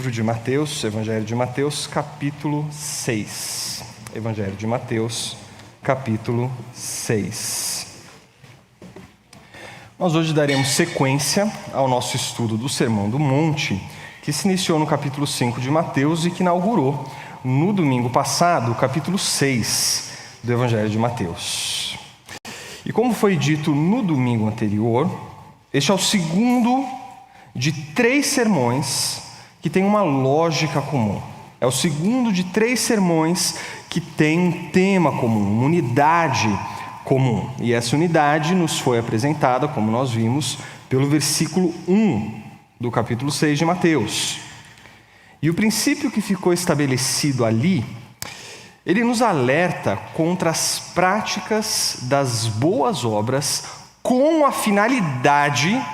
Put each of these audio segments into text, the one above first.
livro de Mateus, Evangelho de Mateus, capítulo 6. Evangelho de Mateus, capítulo 6. Nós hoje daremos sequência ao nosso estudo do Sermão do Monte, que se iniciou no capítulo 5 de Mateus e que inaugurou no domingo passado o capítulo 6 do Evangelho de Mateus. E como foi dito no domingo anterior, este é o segundo de 3 sermões que tem uma lógica comum. É o segundo de 3 sermões que tem um tema comum, uma unidade comum. E essa unidade nos foi apresentada, como nós vimos, pelo versículo 1 do capítulo 6 de Mateus. E o princípio que ficou estabelecido ali, ele nos alerta contra as práticas das boas obras com a finalidade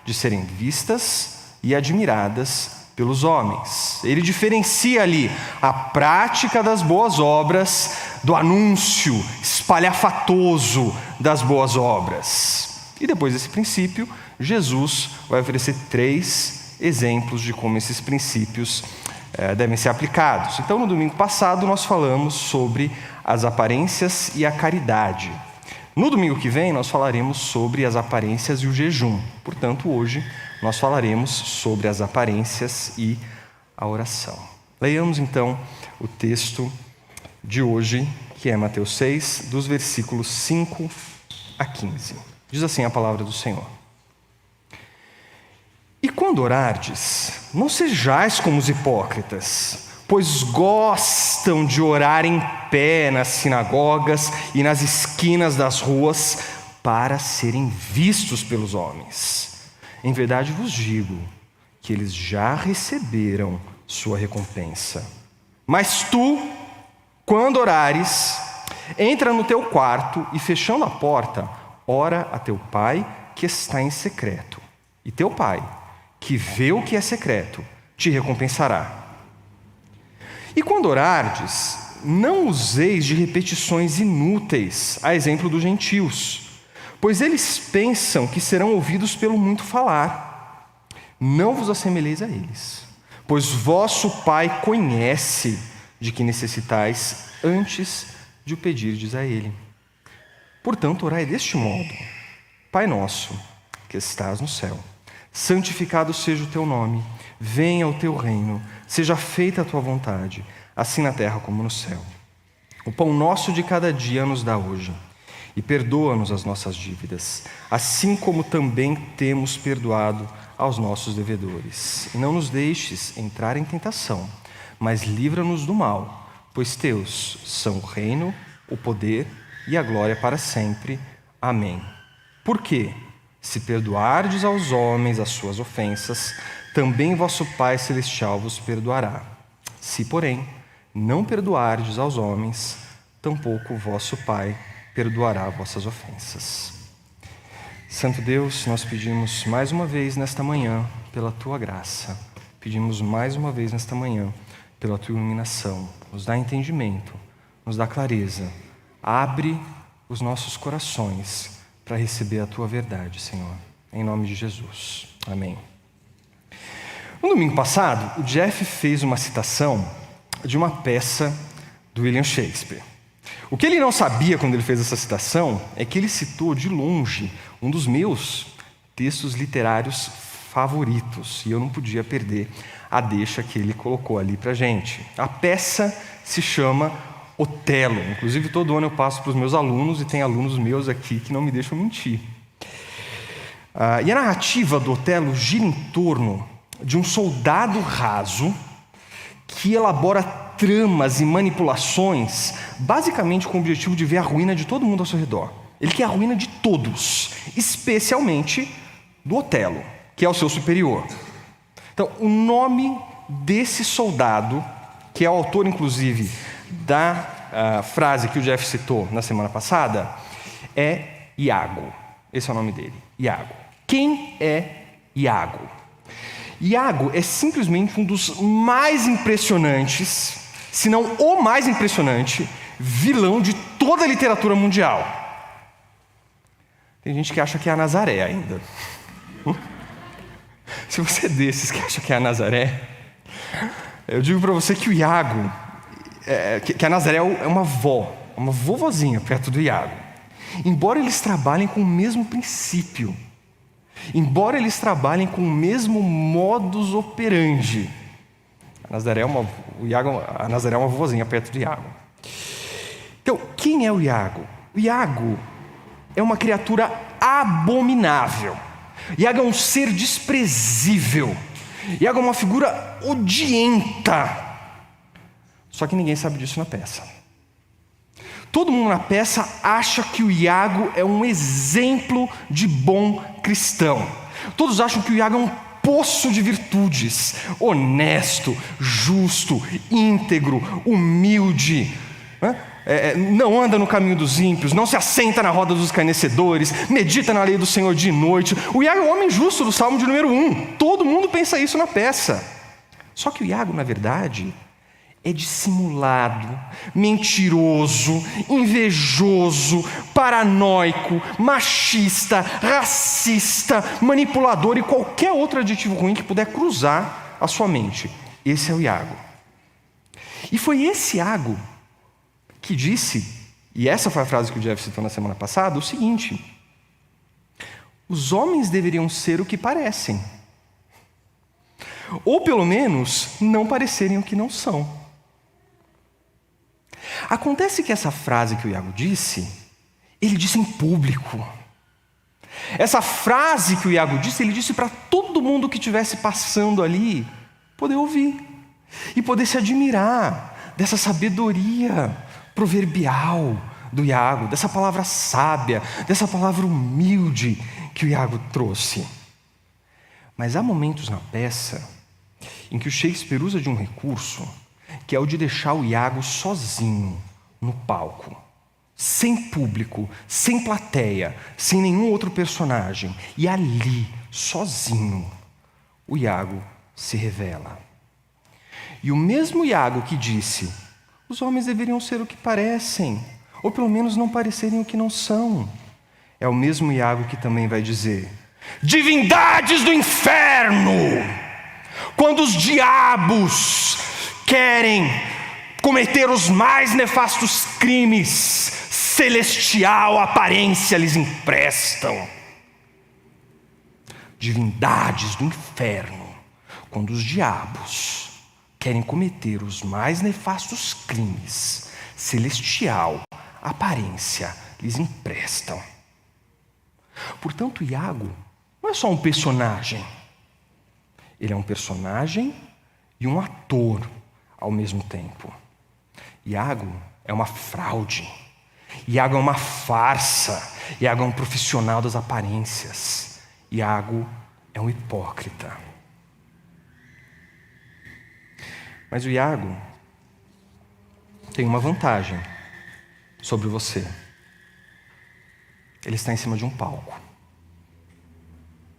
de serem vistas e admiradas pelos homens. Ele diferencia ali a prática das boas obras do anúncio espalhafatoso das boas obras. E depois desse princípio, Jesus vai oferecer 3 exemplos de como esses princípios devem ser aplicados. Então, no domingo passado, nós falamos sobre as aparências e a caridade. No domingo que vem, nós falaremos sobre as aparências e o jejum. Portanto, hoje, nós falaremos sobre as aparências e a oração. Leiamos, então, o texto de hoje, que é Mateus 6, dos versículos 5 a 15. Diz assim a palavra do Senhor. E quando orardes, não sejais como os hipócritas, pois gostam de orar em pé nas sinagogas e nas esquinas das ruas para serem vistos pelos homens. Em verdade vos digo que eles já receberam sua recompensa. Mas tu, quando orares, entra no teu quarto e, fechando a porta, ora a teu pai que está em secreto. E teu pai, que vê o que é secreto, te recompensará. E quando orardes, não useis de repetições inúteis, a exemplo dos gentios, pois eles pensam que serão ouvidos pelo muito falar. Não vos assemelheis a eles, pois vosso Pai conhece de que necessitais antes de o pedirdes a Ele. Portanto, orai deste modo: Pai nosso, que estás no céu, santificado seja o teu nome, venha o teu reino, seja feita a tua vontade, assim na terra como no céu. O pão nosso de cada dia nos dá hoje, e perdoa-nos as nossas dívidas, assim como também temos perdoado aos nossos devedores. E não nos deixes entrar em tentação, mas livra-nos do mal, pois teus são o reino, o poder e a glória para sempre. Amém. Porque, se perdoardes aos homens as suas ofensas, também vosso Pai Celestial vos perdoará. Se, porém, não perdoardes aos homens, tampouco vosso Pai perdoará vossas ofensas. Santo Deus, nós pedimos mais uma vez nesta manhã pela Tua graça. Pedimos mais uma vez nesta manhã pela Tua iluminação. Nos dá entendimento, nos dá clareza. Abre os nossos corações para receber a Tua verdade, Senhor. Em nome de Jesus. Amém. No domingo passado, o Jeff fez uma citação de uma peça do William Shakespeare. O que ele não sabia quando ele fez essa citação é que ele citou de longe um dos meus textos literários favoritos, e eu não podia perder a deixa que ele colocou ali para a gente. A peça se chama Otelo. Inclusive, todo ano eu passo para os meus alunos, e tem alunos meus aqui que não me deixam mentir. E a narrativa do Otelo gira em torno de um soldado raso que elabora tramas e manipulações, basicamente com o objetivo de ver a ruína de todo mundo ao seu redor. Ele quer a ruína de todos, especialmente do Otelo, que é o seu superior. Então, o nome desse soldado, que é o autor, inclusive, da frase que o Jeff citou na semana passada, é Iago. Esse é o nome dele, Iago. Quem é Iago? Iago é simplesmente um dos mais impressionantes, se não o mais impressionante, vilão de toda a literatura mundial. Tem gente que acha que é a Nazaré ainda. Se você é desses que acha que é a Nazaré, Eu digo para você que o Iago, que a Nazaré é uma vovozinha perto do Iago. Embora eles trabalhem com o mesmo princípio, embora eles trabalhem com o mesmo modus operandi, a Nazaré é uma vovozinha perto do Iago. Então, quem é o Iago? O Iago é uma criatura abominável. Iago é um ser desprezível. Iago é uma figura odienta. Só que ninguém sabe disso na peça. Todo mundo na peça acha que o Iago é um exemplo de bom cristão. Todos acham que o Iago é um poço de virtudes, honesto, justo, íntegro, humilde, não anda no caminho dos ímpios, não se assenta na roda dos escarnecedores, medita na lei do Senhor de noite. O Iago é o homem justo do Salmo de número 1. Todo mundo pensa isso na peça. Só que o Iago, na verdade, é dissimulado, mentiroso, invejoso, paranoico, machista, racista, manipulador e qualquer outro adjetivo ruim que puder cruzar a sua mente. Esse é o Iago. E foi esse Iago que disse, e essa foi a frase que o Jeff citou na semana passada, o seguinte: os homens deveriam ser o que parecem, ou pelo menos não parecerem o que não são. Acontece que essa frase que o Iago disse, ele disse em público. Essa frase que o Iago disse, ele disse para todo mundo que estivesse passando ali poder ouvir e poder se admirar dessa sabedoria proverbial do Iago, dessa palavra sábia, dessa palavra humilde que o Iago trouxe. Mas há momentos na peça em que o Shakespeare usa de um recurso que é o de deixar o Iago sozinho no palco, sem público, sem plateia, sem nenhum outro personagem. E ali, sozinho, o Iago se revela. E o mesmo Iago que disse: os homens deveriam ser o que parecem, ou pelo menos não parecerem o que não são, é o mesmo Iago que também vai dizer: divindades do inferno! Quando os diabos querem cometer os mais nefastos crimes, celestial aparência lhes emprestam. Divindades do inferno, quando os diabos querem cometer os mais nefastos crimes, celestial aparência lhes emprestam. Portanto, Iago não é só um personagem. Ele é um personagem e um ator ao mesmo tempo. Iago é uma fraude. Iago é uma farsa. Iago é um profissional das aparências. Iago é um hipócrita. Mas o Iago tem uma vantagem sobre você. Ele está em cima de um palco.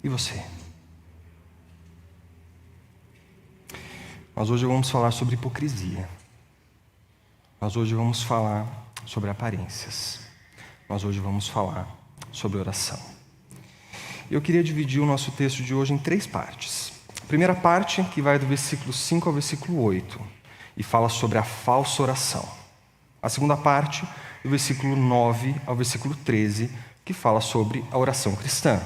E você? Nós hoje vamos falar sobre hipocrisia. Nós hoje vamos falar sobre aparências. Nós hoje vamos falar sobre oração. Eu queria dividir o nosso texto de hoje em 3 partes. A primeira parte, que vai do versículo 5 ao versículo 8, e fala sobre a falsa oração. A segunda parte, do versículo 9 ao versículo 13, que fala sobre a oração cristã.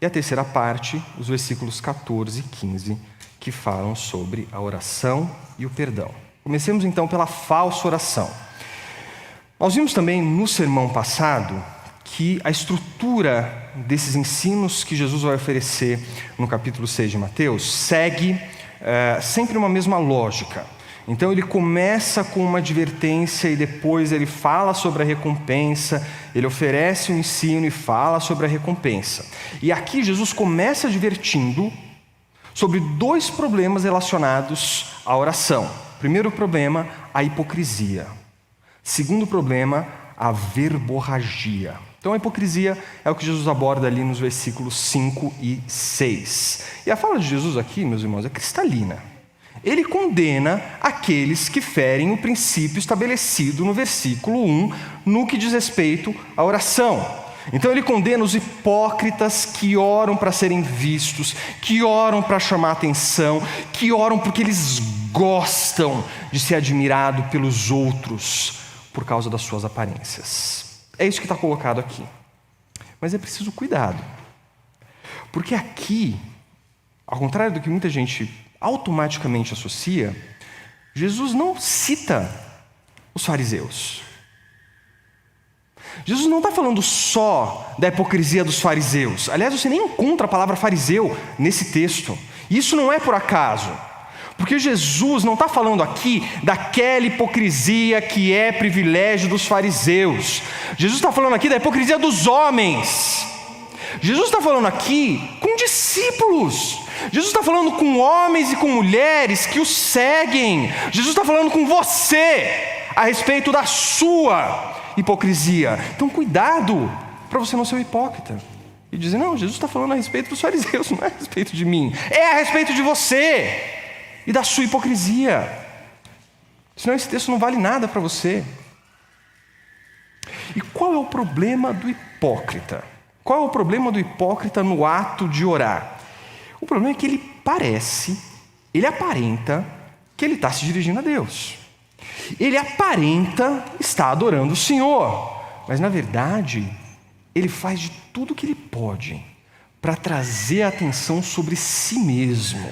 E a terceira parte, os versículos 14 e 15, que falam sobre a oração e o perdão. Comecemos então pela falsa oração. Nós vimos também no sermão passado que a estrutura desses ensinos que Jesus vai oferecer no capítulo 6 de Mateus segue sempre uma mesma lógica. Então ele começa com uma advertência e depois ele fala sobre a recompensa, ele oferece um ensino e fala sobre a recompensa. E aqui Jesus começa advertindo sobre 2 problemas relacionados à oração. Primeiro problema, a hipocrisia. Segundo problema, a verborragia. Então a hipocrisia é o que Jesus aborda ali nos versículos 5 e 6. E a fala de Jesus aqui, meus irmãos, é cristalina. Ele condena aqueles que ferem o princípio estabelecido no versículo 1, no que diz respeito à oração. Então ele condena os hipócritas que oram para serem vistos, que oram para chamar atenção, que oram porque eles gostam de ser admirados pelos outros por causa das suas aparências. É isso que está colocado aqui. Mas é preciso cuidado, porque aqui, ao contrário do que muita gente automaticamente associa, Jesus não cita os fariseus. Jesus não está falando só da hipocrisia dos fariseus. Aliás, você nem encontra a palavra fariseu nesse texto. E isso não é por acaso. Porque Jesus não está falando aqui daquela hipocrisia que é privilégio dos fariseus. Jesus está falando aqui da hipocrisia dos homens. Jesus está falando aqui com discípulos. Jesus está falando com homens e com mulheres que o seguem. Jesus está falando com você a respeito da sua hipocrisia. Então cuidado para você não ser um hipócrita e dizer, não, Jesus está falando a respeito dos fariseus, não é a respeito de mim, é a respeito de você e da sua hipocrisia. Senão esse texto não vale nada para você. E qual é o problema do hipócrita? Qual é o problema do hipócrita no ato de orar? O problema é que ele aparenta que ele está se dirigindo a Deus. Ele aparenta estar adorando o Senhor, mas na verdade ele faz de tudo o que ele pode para trazer a atenção sobre si mesmo.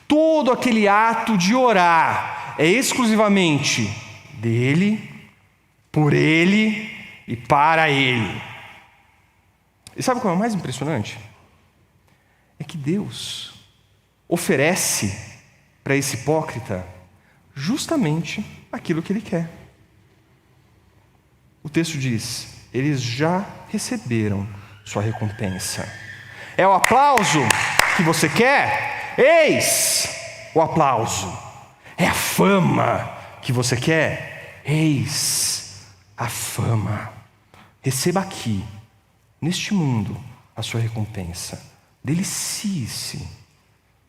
Todo aquele ato de orar é exclusivamente dele, por ele e para ele. E sabe qual é o mais impressionante? É que Deus oferece para esse hipócrita justamente aquilo que ele quer. O texto diz: eles já receberam sua recompensa. É o aplauso que você quer? Eis o aplauso. É a fama que você quer? Eis a fama. Receba aqui, neste mundo, a sua recompensa. Delicie-se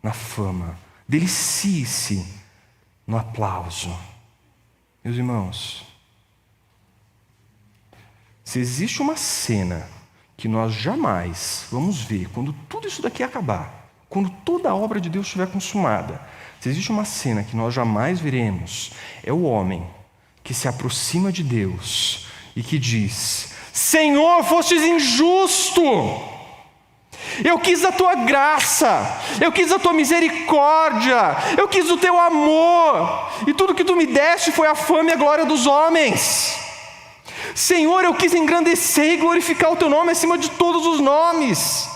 na fama. Delicie-se no aplauso. Meus irmãos, se existe uma cena que nós jamais vamos ver quando tudo isso daqui acabar, quando toda a obra de Deus estiver consumada, se existe uma cena que nós jamais veremos, é o homem que se aproxima de Deus e que diz: Senhor, fostes injusto. Eu quis a tua graça, eu quis a tua misericórdia, eu quis o teu amor, e tudo que tu me deste foi a fama e a glória dos homens. Senhor, eu quis engrandecer e glorificar o teu nome acima de todos os nomes,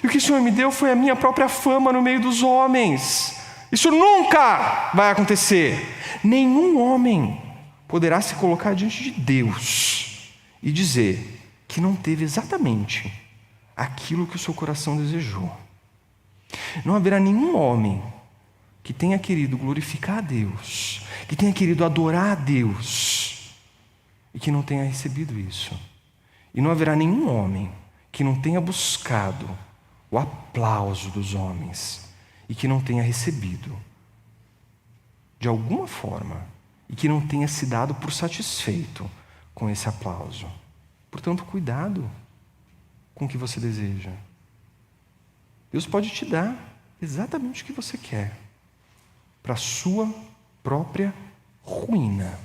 e o que o Senhor me deu foi a minha própria fama no meio dos homens. Isso nunca vai acontecer. Nenhum homem poderá se colocar diante de Deus e dizer que não teve exatamente aquilo que o seu coração desejou. Não haverá nenhum homem que tenha querido glorificar a Deus, que tenha querido adorar a Deus e que não tenha recebido isso. E não haverá nenhum homem que não tenha buscado o aplauso dos homens e que não tenha recebido de alguma forma e que não tenha se dado por satisfeito com esse aplauso. Portanto, cuidado com o que você deseja. Deus pode te dar exatamente o que você quer para a sua própria ruína.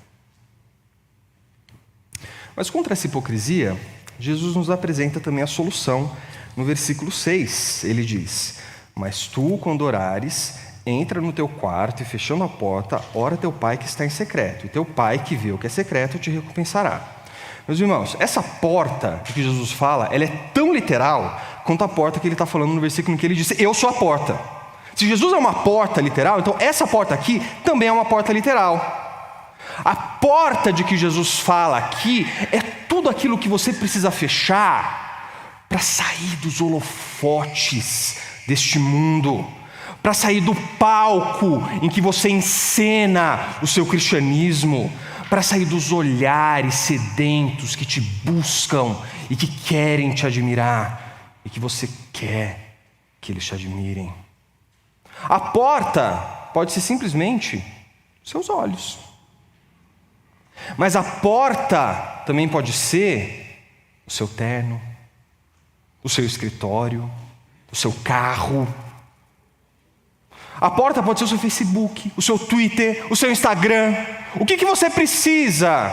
Mas contra essa hipocrisia, Jesus nos apresenta também a solução. No versículo 6, ele diz: mas tu, quando orares, entra no teu quarto e, fechando a porta, ora teu pai que está em secreto, e teu pai que vê o que é secreto te recompensará. Meus irmãos, essa porta que Jesus fala, ela é tão literal quanto a porta que ele está falando no versículo em que ele disse: eu sou a porta. Se Jesus é uma porta literal, então essa porta aqui também é uma porta literal. A porta de que Jesus fala aqui é tudo aquilo que você precisa fechar para sair dos holofotes deste mundo, para sair do palco em que você encena o seu cristianismo, para sair dos olhares sedentos que te buscam e que querem te admirar e que você quer que eles te admirem. A porta pode ser simplesmente seus olhos, mas a porta também pode ser o seu terno, o seu escritório, o seu carro. A porta pode ser o seu Facebook, o seu Twitter, o seu Instagram. O que você precisa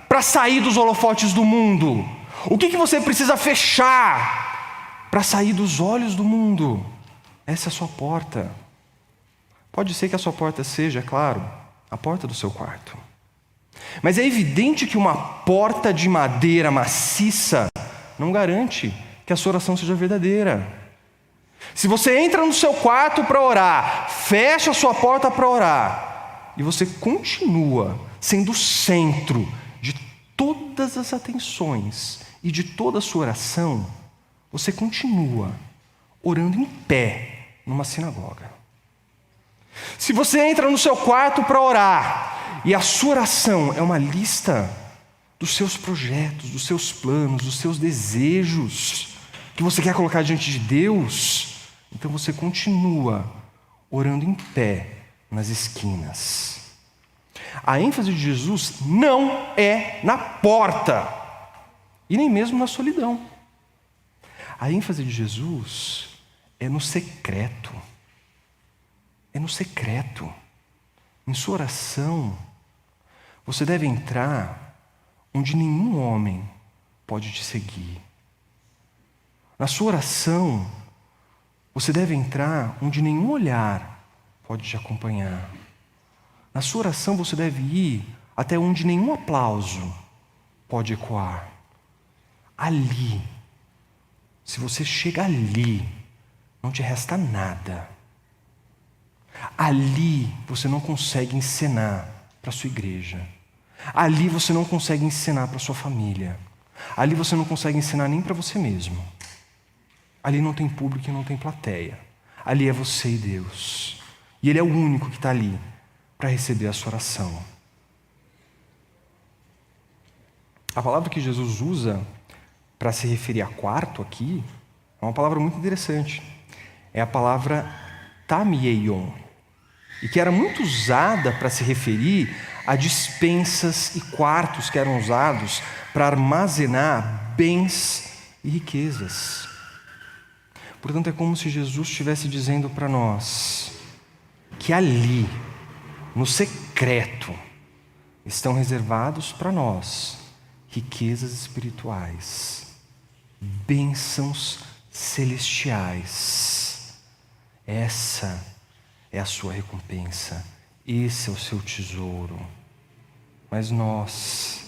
para sair dos holofotes do mundo? O que você precisa fechar para sair dos olhos do mundo? Essa é a sua porta. Pode ser que a sua porta seja, é claro, a porta do seu quarto. Mas é evidente que uma porta de madeira maciça não garante que a sua oração seja verdadeira. Se você entra no seu quarto para orar, fecha a sua porta para orar, e você continua sendo o centro de todas as atenções e de toda a sua oração, você continua orando em pé numa sinagoga. Se você entra no seu quarto para orar, e a sua oração é uma lista dos seus projetos, dos seus planos, dos seus desejos, que você quer colocar diante de Deus, então você continua orando em pé nas esquinas. A ênfase de Jesus não é na porta, e nem mesmo na solidão. A ênfase de Jesus é no secreto. É no secreto. Em sua oração, você deve entrar onde nenhum homem pode te seguir. Na sua oração, você deve entrar onde nenhum olhar pode te acompanhar. Na sua oração, você deve ir até onde nenhum aplauso pode ecoar. Ali, se você chega ali, não te resta nada. Ali você não consegue encenar para a sua igreja. Ali você não consegue encenar para a sua família. Ali você não consegue encenar nem para você mesmo. Ali não tem público e não tem plateia. Ali é você e Deus. E Ele é o único que está ali para receber a sua oração. A palavra que Jesus usa para se referir a quarto aqui é uma palavra muito interessante. É a palavra tameion, e que era muito usada para se referir a despensas e quartos que eram usados para armazenar bens e riquezas. Portanto, é como se Jesus estivesse dizendo para nós que ali, no secreto, estão reservados para nós riquezas espirituais, bênçãos celestiais. Essa é a sua recompensa, esse é o seu tesouro. Mas nós,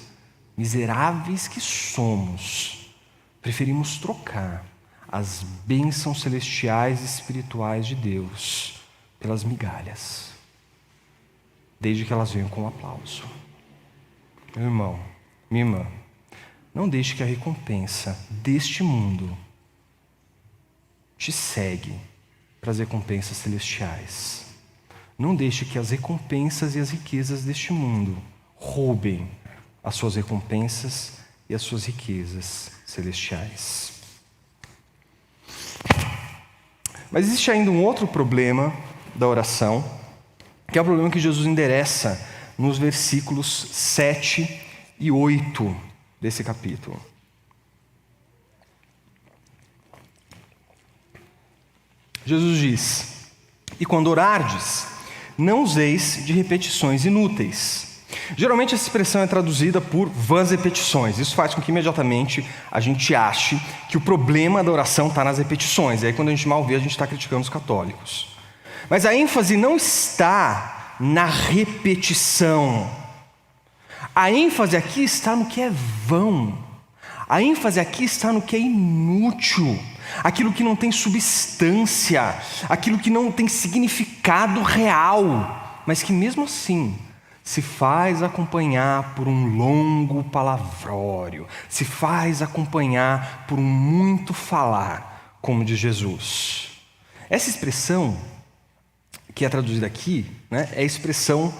miseráveis que somos, preferimos trocar as bênçãos celestiais e espirituais de Deus pelas migalhas, desde que elas venham com aplauso. Meu irmão, minha irmã, não deixe que a recompensa deste mundo te segue para as recompensas celestiais. Não deixe que as recompensas e as riquezas deste mundo roubem as suas recompensas e as suas riquezas celestiais. Mas existe ainda um outro problema da oração, que é o problema que Jesus endereça nos versículos 7 e 8 desse capítulo. Jesus diz: "E quando orardes, não useis de repetições inúteis." Geralmente essa expressão é traduzida por vãs repetições. Isso faz com que imediatamente a gente ache que o problema da oração está nas repetições. E aí quando a gente mal vê, a gente está criticando os católicos. Mas a ênfase não está na repetição. A ênfase aqui está no que é vão. A ênfase aqui está no que é inútil. Aquilo que não tem substância. Aquilo que não tem significado real. Mas que mesmo assim se faz acompanhar por um longo palavrório, se faz acompanhar por um muito falar, como diz Jesus. Essa expressão que é traduzida aqui, é a expressão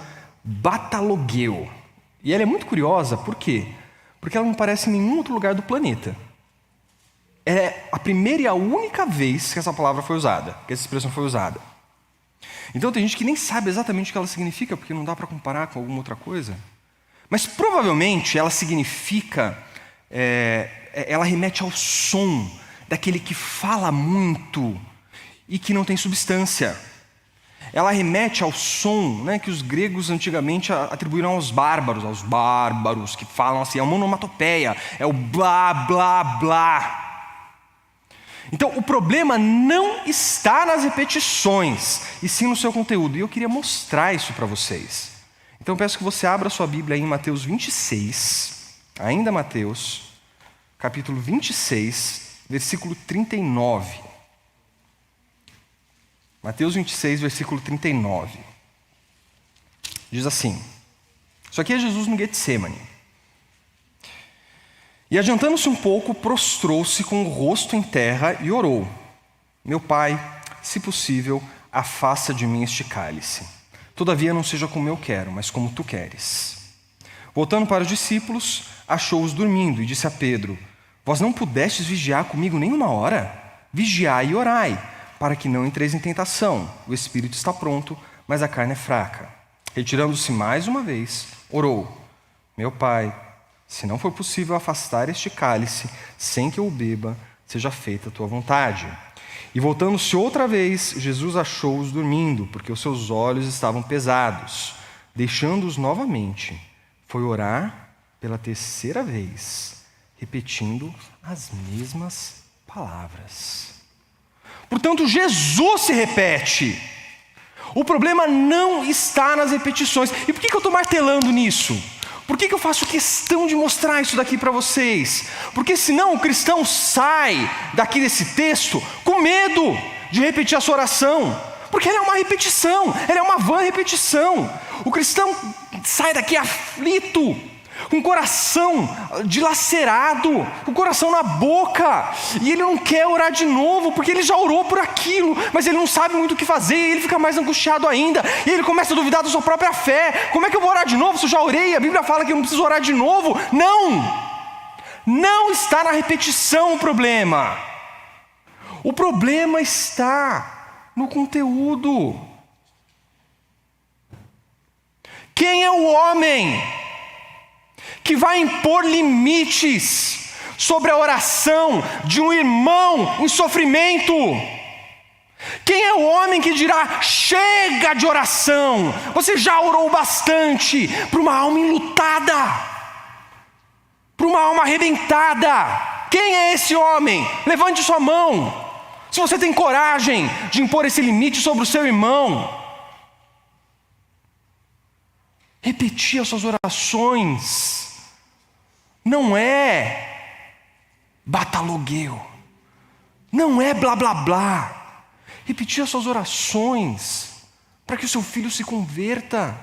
batalogueu. E ela é muito curiosa, por quê? Porque ela não aparece em nenhum outro lugar do planeta. É a primeira e a única vez que essa palavra foi usada, que essa expressão foi usada. Então tem gente que nem sabe exatamente o que ela significa, porque não dá para comparar com alguma outra coisa. Mas provavelmente ela significa ela remete ao som daquele que fala muito e que não tem substância. Ela remete ao som, né, que os gregos antigamente atribuíram aos bárbaros que falam assim, é uma onomatopeia, é o blá, blá, blá. Então, o problema não está nas repetições, e sim no seu conteúdo. E eu queria mostrar isso para vocês. Então, eu peço que você abra sua Bíblia aí em Mateus 26, ainda Mateus, capítulo 26, versículo 39. Mateus 26, versículo 39. Diz assim, isso aqui é Jesus no Getsemane. E adiantando-se um pouco, prostrou-se com o rosto em terra e orou: Meu Pai, se possível, afasta de mim este cálice. Todavia não seja como eu quero, mas como tu queres. Voltando para os discípulos, achou-os dormindo e disse a Pedro: Vós não pudestes vigiar comigo nem uma hora? Vigiai e orai, para que não entreis em tentação. O espírito está pronto, mas a carne é fraca. Retirando-se mais uma vez, orou: Meu Pai, se não for possível afastar este cálice sem que eu o beba, seja feita a tua vontade. E voltando-se outra vez, Jesus achou-os dormindo, porque os seus olhos estavam pesados. Deixando-os novamente, foi orar pela terceira vez, repetindo as mesmas palavras. Portanto, Jesus se repete. O problema não está nas repetições. E por que eu estou martelando nisso? Por que eu faço questão de mostrar isso daqui para vocês? Porque senão o cristão sai daqui desse texto com medo de repetir a sua oração. Porque ela é uma repetição, ela é uma vã repetição. O cristão sai daqui aflito, com o coração dilacerado, com o coração na boca, e ele não quer orar de novo, porque ele já orou por aquilo, mas ele não sabe muito o que fazer, e ele fica mais angustiado ainda, e ele começa a duvidar da sua própria fé. Como é que eu vou orar de novo se eu já orei? A Bíblia fala que eu não preciso orar de novo. Não está na repetição o problema. O problema está no conteúdo. Quem é o homem que vai impor limites sobre a oração de um irmão em sofrimento? Quem é o homem que dirá: chega de oração, você já orou bastante, para uma alma enlutada, para uma alma arrebentada? Quem é esse homem? Levante sua mão, se você tem coragem de impor esse limite sobre o seu irmão. Repetir as suas orações não é batalogueu, não é blá blá blá. Repetir as suas orações para que o seu filho se converta.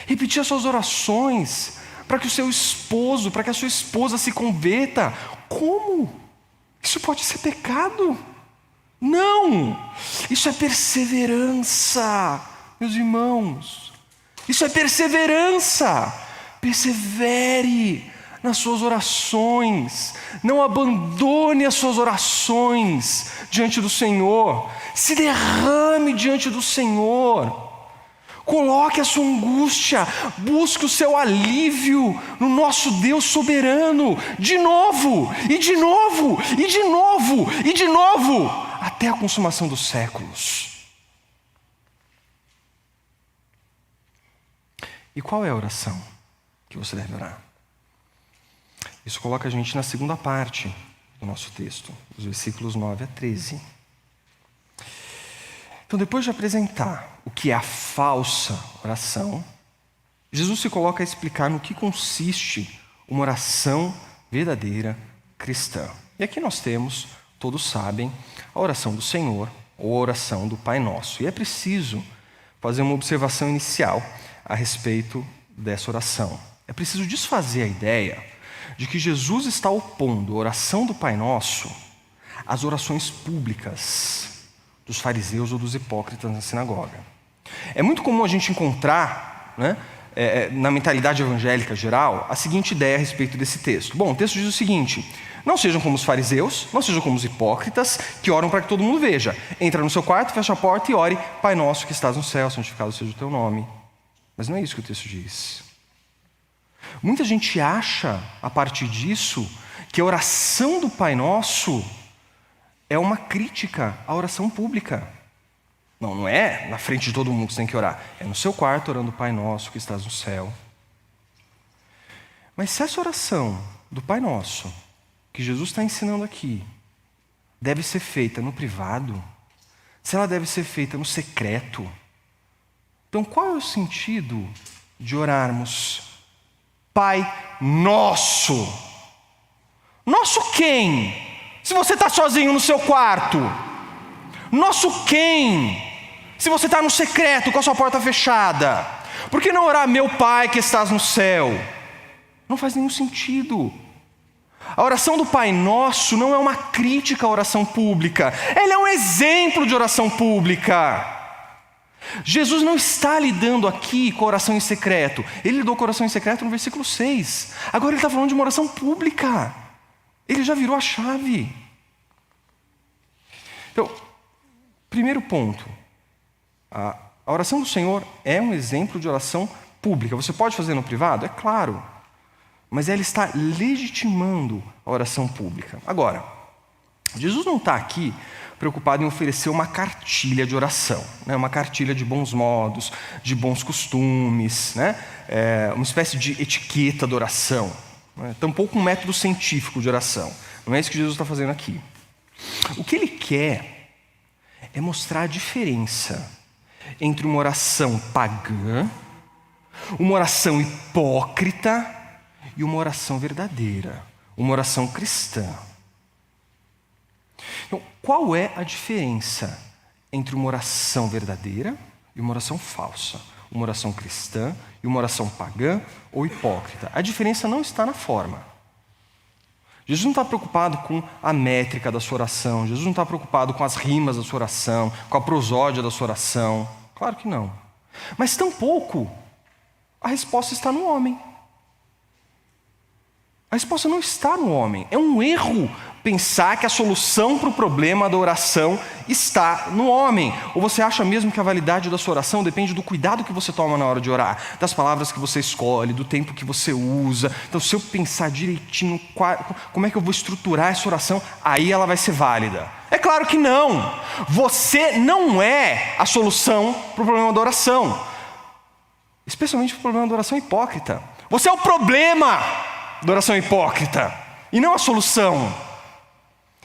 Repetir as suas orações para que o seu esposo, para que a sua esposa se converta. Como? Isso pode ser pecado? Não! Isso é perseverança, meus irmãos. Isso é perseverança. Persevere nas suas orações. Não abandone as suas orações diante do Senhor. Se derrame diante do Senhor. Coloque a sua angústia, busque o seu alívio no nosso Deus soberano, de novo, e de novo, e de novo, e de novo, até a consumação dos séculos. E qual é a oração que você deve orar? Isso coloca a gente na segunda parte do nosso texto, os versículos 9 a 13. Então, depois de apresentar o que é a falsa oração, Jesus se coloca a explicar no que consiste uma oração verdadeira cristã. E aqui nós temos, todos sabem, a oração do Senhor ou a oração do Pai Nosso. E é preciso fazer uma observação inicial a respeito dessa oração. É preciso desfazer a ideia de que Jesus está opondo a oração do Pai Nosso às orações públicas dos fariseus ou dos hipócritas na sinagoga. É muito comum a gente encontrar, na mentalidade evangélica geral, a seguinte ideia a respeito desse texto. Bom, o texto diz o seguinte: não sejam como os fariseus, não sejam como os hipócritas, que oram para que todo mundo veja. Entra no seu quarto, fecha a porta e ore: Pai nosso que estás no céu, santificado seja o teu nome. Mas não é isso que o texto diz. Muita gente acha, a partir disso, que a oração do Pai Nosso é uma crítica à oração pública. Não é na frente de todo mundo que você tem que orar. É no seu quarto orando o Pai Nosso que estás no céu. Mas se essa oração do Pai Nosso, que Jesus está ensinando aqui, deve ser feita no privado, se ela deve ser feita no secreto, então qual é o sentido de orarmos Pai Nosso? Nosso quem? Se você está sozinho no seu quarto. Nosso quem? Se você está no secreto com a sua porta fechada. Por que não orar meu Pai que estás no céu? Não faz nenhum sentido. A oração do Pai Nosso não é uma crítica à oração pública. Ela é um exemplo de oração pública. Jesus não está lidando aqui com a oração em secreto. Ele lidou com a oração em secreto no versículo 6. Agora ele está falando de uma oração pública. Ele já virou a chave. Então, primeiro ponto. A oração do Senhor é um exemplo de oração pública. Você pode fazer no privado? É claro. Mas ela está legitimando a oração pública. Agora, Jesus não está aqui preocupado em oferecer uma cartilha de oração, né? Uma cartilha de bons modos, de bons costumes, né? Uma espécie de etiqueta de oração, né? Tampouco um método científico de oração. Não é isso que Jesus está fazendo aqui. O que ele quer é mostrar a diferença entre uma oração pagã, uma oração hipócrita e uma oração verdadeira, uma oração cristã. Então, qual é a diferença entre uma oração verdadeira e uma oração falsa? Uma oração cristã e uma oração pagã ou hipócrita? A diferença não está na forma. Jesus não está preocupado com a métrica da sua oração. Jesus não está preocupado com as rimas da sua oração, com a prosódia da sua oração. Claro que não. Mas tampouco a resposta está no homem. A resposta não está no homem. É um erro pensar que a solução para o problema da oração está no homem. Ou você acha mesmo que a validade da sua oração depende do cuidado que você toma na hora de orar, das palavras que você escolhe, do tempo que você usa. Então, se eu pensar direitinho como é que eu vou estruturar essa oração, aí ela vai ser válida. É claro que não. Você não é a solução para o problema da oração. Especialmente para o problema da oração hipócrita. Você é o problema da oração hipócrita e não a solução.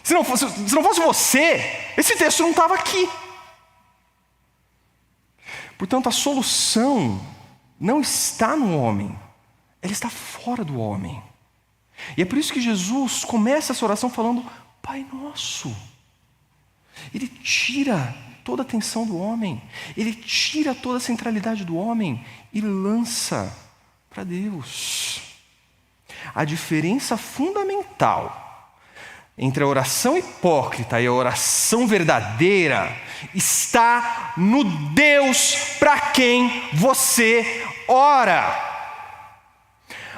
Se não fosse você, esse texto não estava aqui. Portanto, a solução não está no homem, ela está fora do homem. E é por isso que Jesus começa essa oração falando Pai Nosso. Ele tira toda a atenção do homem, ele tira toda a centralidade do homem e lança para Deus. A diferença fundamental entre a oração hipócrita e a oração verdadeira está no Deus para quem você ora.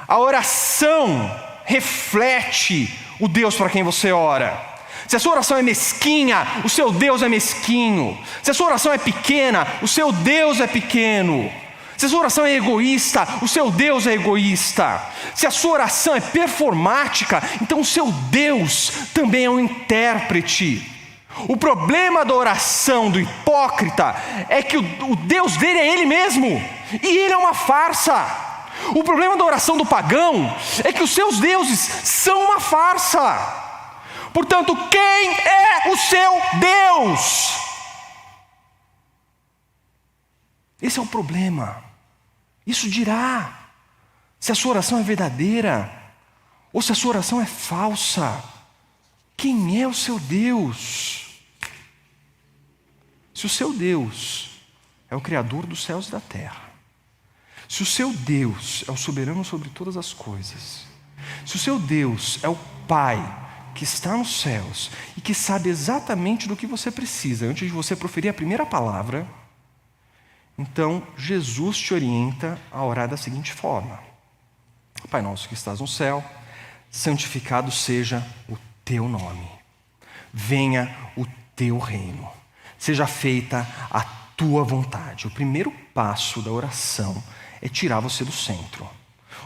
A oração reflete o Deus para quem você ora. Se a sua oração é mesquinha, o seu Deus é mesquinho. Se a sua oração é pequena, o seu Deus é pequeno. Se a sua oração é egoísta, o seu Deus é egoísta. Se a sua oração é performática, então o seu Deus também é um intérprete. O problema da oração do hipócrita é que o Deus dele é ele mesmo, e ele é uma farsa. O problema da oração do pagão é que os seus deuses são uma farsa. Portanto, quem é o seu Deus? Esse é o problema. Isso dirá se a sua oração é verdadeira ou se a sua oração é falsa. Quem é o seu Deus? Se o seu Deus é o Criador dos céus e da terra, se o seu Deus é o soberano sobre todas as coisas, se o seu Deus é o Pai que está nos céus e que sabe exatamente do que você precisa antes de você proferir a primeira palavra, então Jesus te orienta a orar da seguinte forma: Pai nosso que estás no céu, santificado seja o teu nome. Venha o teu reino. Seja feita a tua vontade. O primeiro passo da oração é tirar você do centro.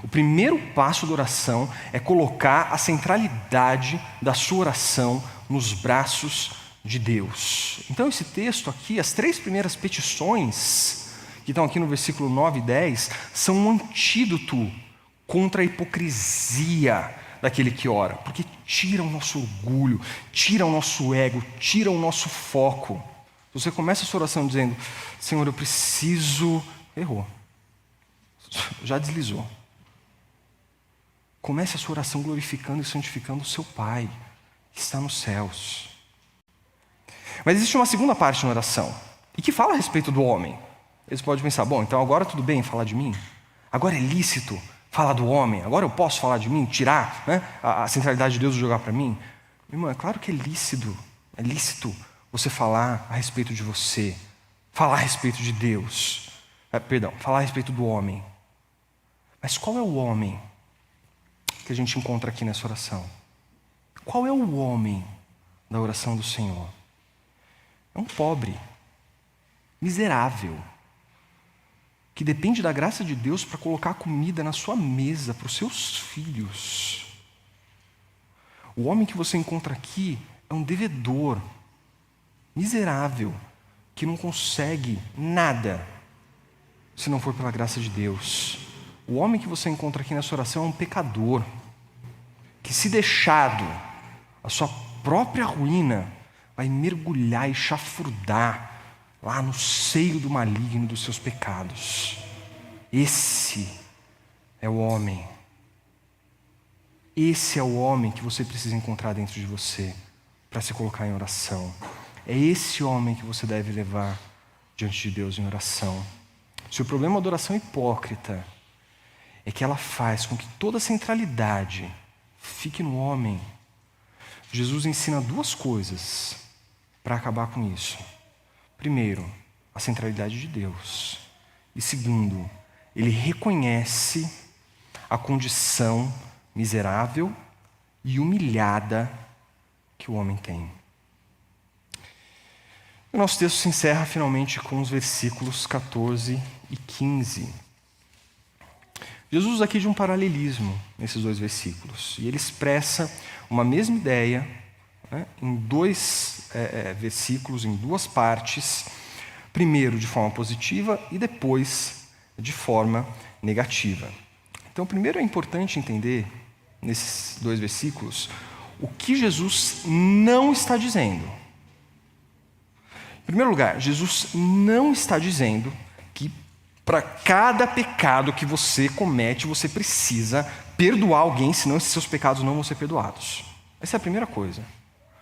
O primeiro passo da oração é colocar a centralidade da sua oração nos braços de Deus. Então esse texto aqui, as 3 primeiras petições, que estão aqui no versículo 9 e 10, são um antídoto contra a hipocrisia daquele que ora, porque tira o nosso orgulho, tira o nosso ego, tira o nosso foco. Você começa a sua oração dizendo: Senhor, eu preciso... Errou. Já deslizou. Comece a sua oração glorificando e santificando o seu Pai, que está nos céus. Mas existe uma segunda parte na oração, e que fala a respeito do homem. Eles podem pensar: bom, então agora tudo bem falar de mim? Agora é lícito falar do homem? Agora eu posso falar de mim? Tirar, né, a centralidade de Deus e jogar para mim? Meu irmão, é claro que é lícito você falar a respeito de você, falar a respeito de Deus, falar a respeito do homem. Mas qual é o homem que a gente encontra aqui nessa oração? Qual é o homem da oração do Senhor? É um pobre, miserável, que depende da graça de Deus para colocar comida na sua mesa para os seus filhos. O homem que você encontra aqui é um devedor, miserável, que não consegue nada se não for pela graça de Deus. O homem que você encontra aqui nessa oração é um pecador, que, se deixado a sua própria ruína, vai mergulhar e chafurdar lá no seio do maligno dos seus pecados. Esse é o homem. Esse é o homem que você precisa encontrar dentro de você para se colocar em oração. É esse homem que você deve levar diante de Deus em oração. Se o problema da oração hipócrita é que ela faz com que toda a centralidade fique no homem, Jesus ensina 2 coisas para acabar com isso. Primeiro, a centralidade de Deus. E segundo, ele reconhece a condição miserável e humilhada que o homem tem. O nosso texto se encerra finalmente com os versículos 14 e 15. Jesus usa aqui de um paralelismo nesses 2 versículos. E ele expressa uma mesma ideia, né, em 2 versículos, em 2 partes. Primeiro de forma positiva e depois de forma negativa. Então, primeiro é importante entender, nesses 2 versículos, o que Jesus não está dizendo. Em primeiro lugar, Jesus não está dizendo que para cada pecado que você comete, você precisa perdoar alguém, senão esses seus pecados não vão ser perdoados. Essa é a primeira coisa.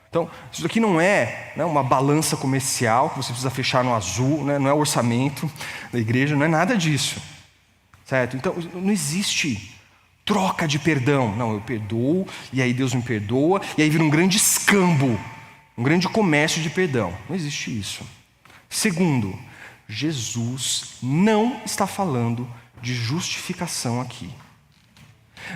Então, isso aqui não é, uma balança comercial que você precisa fechar no azul, né? Não é o orçamento da igreja, não é nada disso. Certo? Então, não existe troca de perdão. Não, eu perdoo, e aí Deus me perdoa, e aí vira um grande escambo, um grande comércio de perdão. Não existe isso. Segundo, Jesus não está falando de justificação aqui.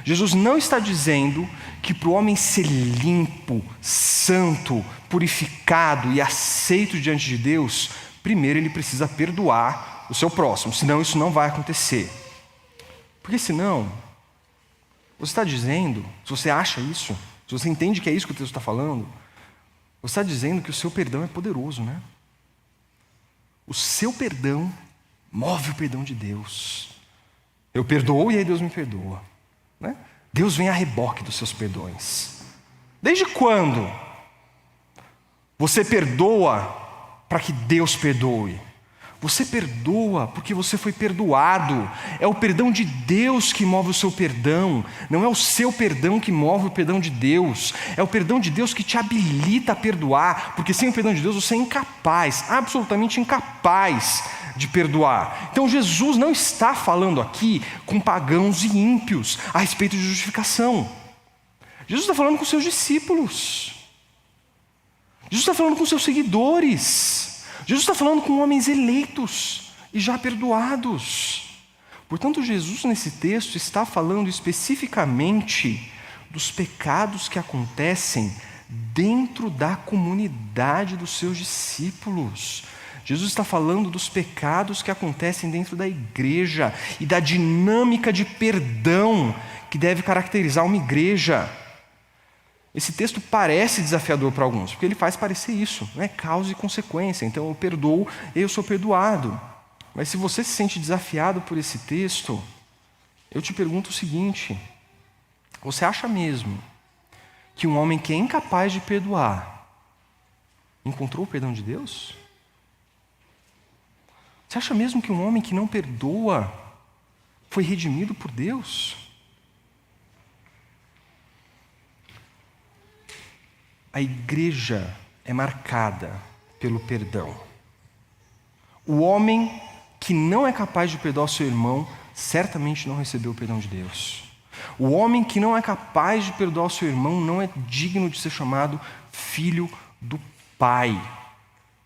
Jesus não está dizendo que para o homem ser limpo, santo, purificado e aceito diante de Deus, primeiro ele precisa perdoar o seu próximo, senão isso não vai acontecer. Porque senão, você está dizendo, se você acha isso, se você entende que é isso que o texto está falando, você está dizendo que o seu perdão é poderoso, né? O seu perdão move o perdão de Deus. Eu perdoo e aí Deus me perdoa. Né? Deus vem a reboque dos seus perdões. Desde quando você perdoa para que Deus perdoe? Você perdoa porque você foi perdoado. É o perdão de Deus que move o seu perdão. Não é o seu perdão que move o perdão de Deus. É o perdão de Deus que te habilita a perdoar. Porque sem o perdão de Deus você é incapaz, absolutamente incapaz de perdoar. Então Jesus não está falando aqui com pagãos e ímpios a respeito de justificação. Jesus está falando com seus discípulos. Jesus está falando com seus seguidores. Jesus está falando com homens eleitos e já perdoados. Portanto, Jesus nesse texto está falando especificamente dos pecados que acontecem dentro da comunidade dos seus discípulos. Jesus está falando dos pecados que acontecem dentro da igreja e da dinâmica de perdão que deve caracterizar uma igreja. Esse texto parece desafiador para alguns, porque ele faz parecer isso, né? Causa e consequência. Então eu perdoo, eu sou perdoado. Mas se você se sente desafiado por esse texto, eu te pergunto o seguinte: você acha mesmo que um homem que é incapaz de perdoar encontrou o perdão de Deus? Você acha mesmo que um homem que não perdoa foi redimido por Deus? A igreja é marcada pelo perdão. O homem que não é capaz de perdoar o seu irmão certamente não recebeu o perdão de Deus. O homem que não é capaz de perdoar o seu irmão não é digno de ser chamado filho do Pai.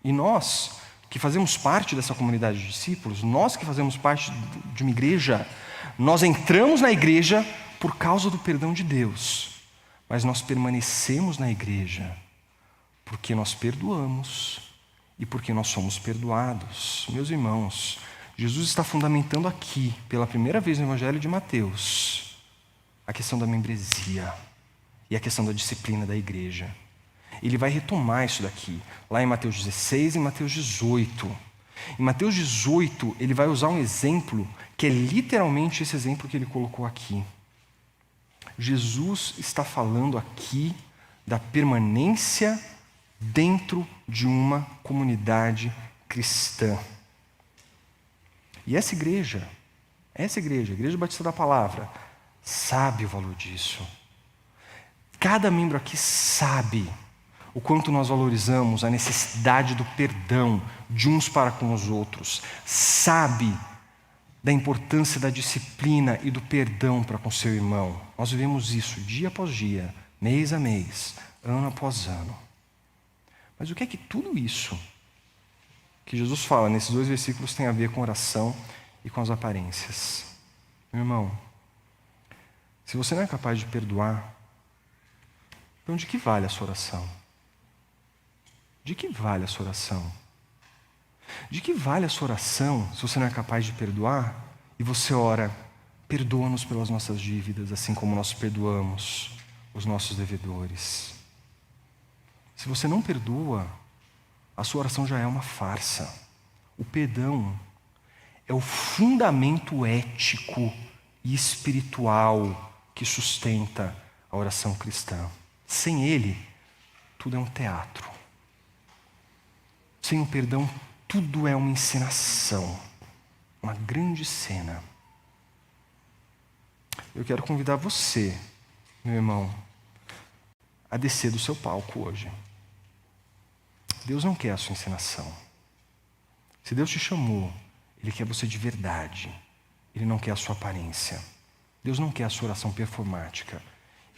E nós, que fazemos parte dessa comunidade de discípulos, nós que fazemos parte de uma igreja, nós entramos na igreja por causa do perdão de Deus, mas nós permanecemos na igreja porque nós perdoamos e porque nós somos perdoados. Meus irmãos, Jesus está fundamentando aqui, pela primeira vez no Evangelho de Mateus, a questão da membresia e a questão da disciplina da igreja. Ele vai retomar isso daqui, lá em Mateus 16 e Mateus 18. Em Mateus 18, ele vai usar um exemplo que é literalmente esse exemplo que ele colocou aqui. Jesus está falando aqui da permanência dentro de uma comunidade cristã. E essa igreja, a Igreja Batista da Palavra, sabe o valor disso. Cada membro aqui sabe o quanto nós valorizamos a necessidade do perdão de uns para com os outros. Sabe da importância da disciplina e do perdão para com seu irmão. Nós vivemos isso dia após dia, mês a mês, ano após ano. Mas o que é que tudo isso que Jesus fala nesses 2 versículos tem a ver com oração e com as aparências? Meu irmão, se você não é capaz de perdoar, então de que vale a sua oração? De que vale a sua oração? De que vale a sua oração se você não é capaz de perdoar e você ora, perdoa-nos pelas nossas dívidas, assim como nós perdoamos os nossos devedores? Se você não perdoa, a sua oração já é uma farsa. O perdão é o fundamento ético e espiritual que sustenta a oração cristã. Sem ele, tudo é um teatro. Sem o perdão, tudo é uma encenação, uma grande cena. Eu quero convidar você, meu irmão, a descer do seu palco hoje. Deus não quer a sua encenação. Se Deus te chamou, Ele quer você de verdade. Ele não quer a sua aparência. Deus não quer a sua oração performática.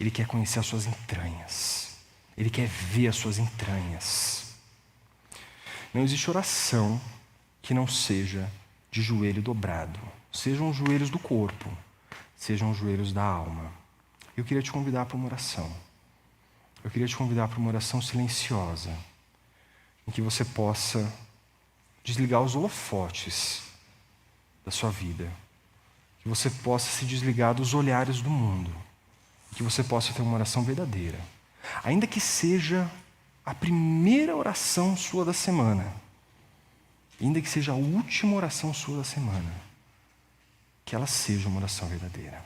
Ele quer conhecer as suas entranhas. Ele quer ver as suas entranhas. Não existe oração que não seja de joelho dobrado. Sejam os joelhos do corpo, sejam os joelhos da alma. Eu queria te convidar para uma oração. Eu queria te convidar para uma oração silenciosa, em que você possa desligar os holofotes da sua vida, que você possa se desligar dos olhares do mundo, que você possa ter uma oração verdadeira, ainda que seja a primeira oração sua da semana, ainda que seja a última oração sua da semana, que ela seja uma oração verdadeira.